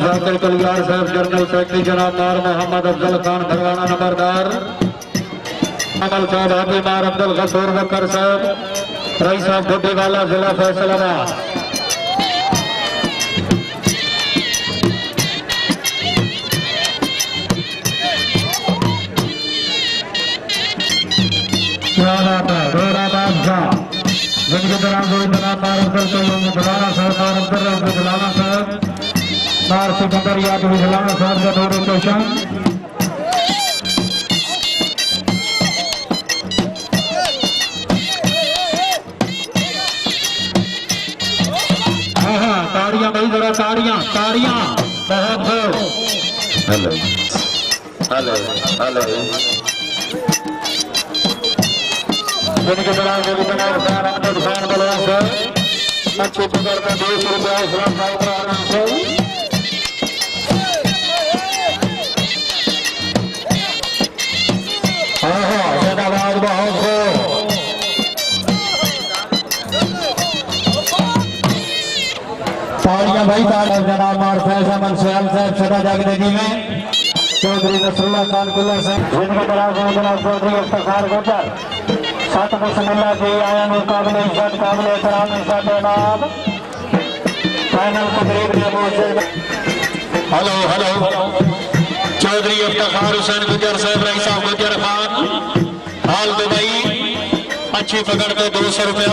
जाकिर कलियार साहब general secretary जनाब मार मोहम्मद अफजल खान भरवाना नंबरदार अमल साहब हाजी मार अब्दुल गफूर वक्कर साहब रईस साहब गुड्डीवाला जिला फैसलाबाद। जिनके दौरान जनाब मार अब्दुल बुलाना साहब मार अब्दुल बुलाना साहब मार सिकंदर याद बुलाना साहब का दौरे स्टेशन ताड़ियां भाई जरा ताड़ियां ताड़ियां बहुत हो। हेलो हेलो हेलो जिनके दौरान हुसैन बलवान सर अच्छी पकड़ में 200 रुपया इस्लाम भाई से आवाज बहुत हो। तालियां भाई तालियां जनाब मार फैजा मनसयाल साहब सदा जागने जी में चौधरी नसरुल्लाह खान कुल्ला साहब जिनके दौरान जनाब चौधरी इफ्तिखार गुजर सत बिस्मिल्लाह जी आया मुकाबले इज्जत काबिल एहतराम इज्जत जनाब फाइनल तकरीब में पहुंचे। हेलो हेलो चौधरी इफ्तिखार हुसैन गुजर साहब रईस साहब गुजर खान हाल दुबई अच्छी पकड़ में 200 रुपया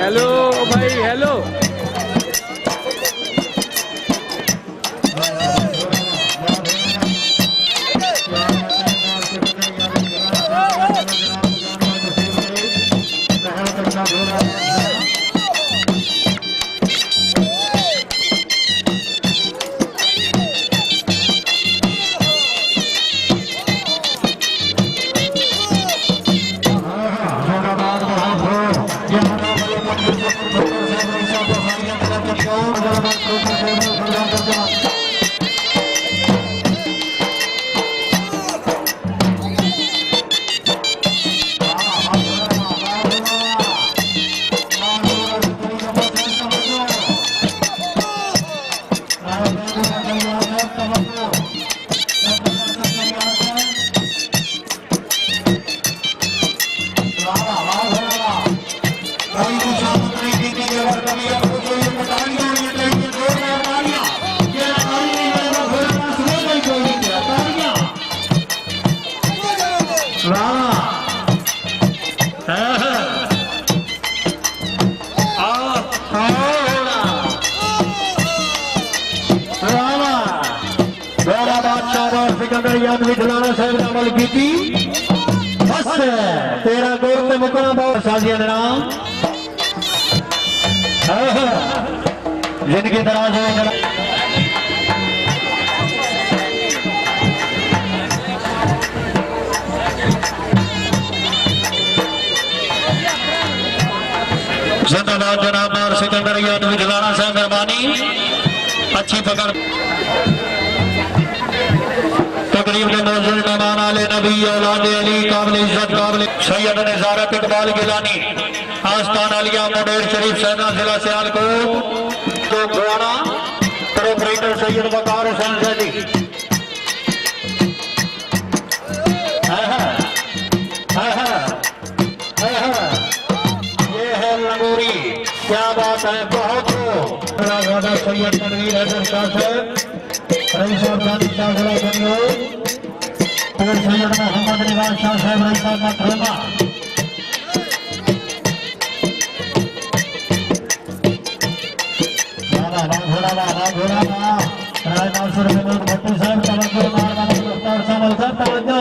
हेलो भाई हेलो। अमल की बस तेरा गोल से मुकना बहुत साजिया ने नाम जिनकी दराज हो जिंदाबाद जनाब मार सिकंदर यादव जलाना साहब मेहरबानी अच्छी पकड़ तकरीब में मौजूद मेहमान आले नबी औलाद अली काबिल इज्जत काबिल सैयद निजारत इकबाल गिलानी आस्थान अलिया मोडेर शरीफ सैदा जिला सियालकोट तो घोड़ा प्रोपरेटर सैयद वकार हुसैन जैदी ये है लंगूरी क्या बात है बहुत सैयद तनवीर हैदर शाह साहब रईस साहब शाह जिला और सैयद मोहम्मद निवाज शाह साहब रईस साहब मथलूबा भट्टी साहब तवज्जो मुख्तार साहब तवज्जो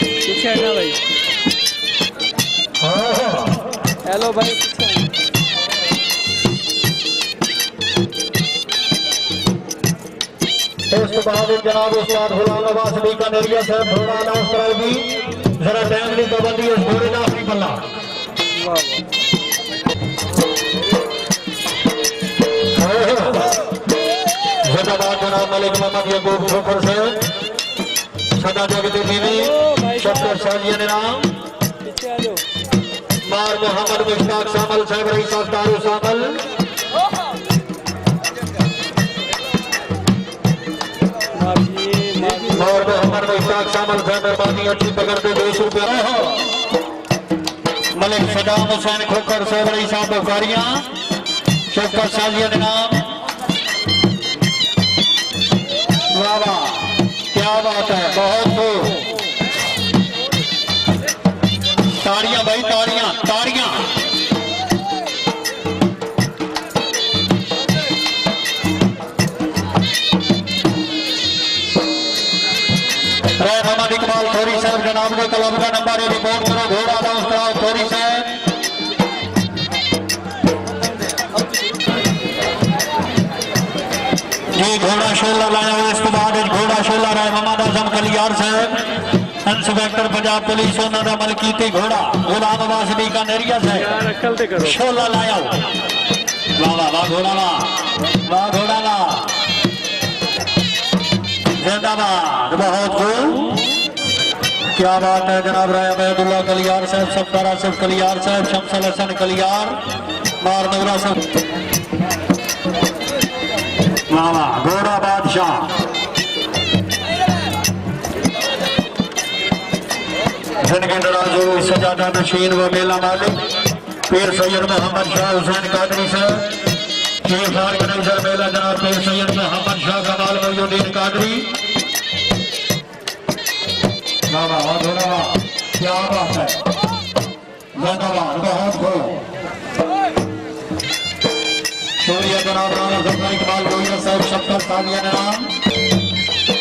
पीछे हटना भाई। हेलो भाई जनाब उस्ताद गुलाम नवाज बीकानेरिया साहब घोड़ा अनाउंस कराएगी जरा टाइम की पाबंदी उस घोड़े का नहीं पल्ला जिंदाबाद जनाब मलिक मोहम्मद यकूब ठोकर से सदा जगती बीवी शक्कर साजिया ने नाम मार मोहम्मद मुश्ताक शामिल साहब रईस दारू शामिल और मोहम्मद मुश्ताक शामिल साहब मेहरबानी अच्छी पकड़ते 200 रुपया मलिक सदाम हुसैन खोकर साहब रईस बुखारिया शक्कर साजिया ने नाम वाह क्या बात है बहुत ताड़ियां भाई ताड़ियां ताड़ियां मोहम्मद इकबाल थोरी साहब जनाब के क्लब का नंबर रिपोर्ट करो घोड़ा अनाउंस कराओ थोरी साहब जी घोड़ा शोला लाया हुआ इसके बाद घोड़ा शोला रहा मोहम्मद आजम कलियार साहब इंस्पेक्टर पंजाब पुलिस उन्होंने अमल की घोड़ा गुलाम अब्बास बीकानेरिया साहब शोला लाया वाह वाह वाह घोड़ा वाह घोड़ा वाह जिंदाबाद बहुत खूब क्या बात है जनाब राय अहमदुल्ला कलियार साहब सफ्तार आसिफ कलियार साहब शमसल हसन कलियार मार नगरा साहब वाह घोड़ा बादशाह जिनके दराजू सजादा नशीन व मेला मालिक पीर सैयद मोहम्मद शाह हुसैन कादरी साहब चीफ ऑर्गेनाइजर मेला जनाब पीर सैयद मोहम्मद शाह कमाल मौजूदीन कादरी क्या बात है जिंदाबाद बहुत खूब शुक्रिया जनाब राना जफर इकबाल गोयल साहब शक्कर सालिया नाम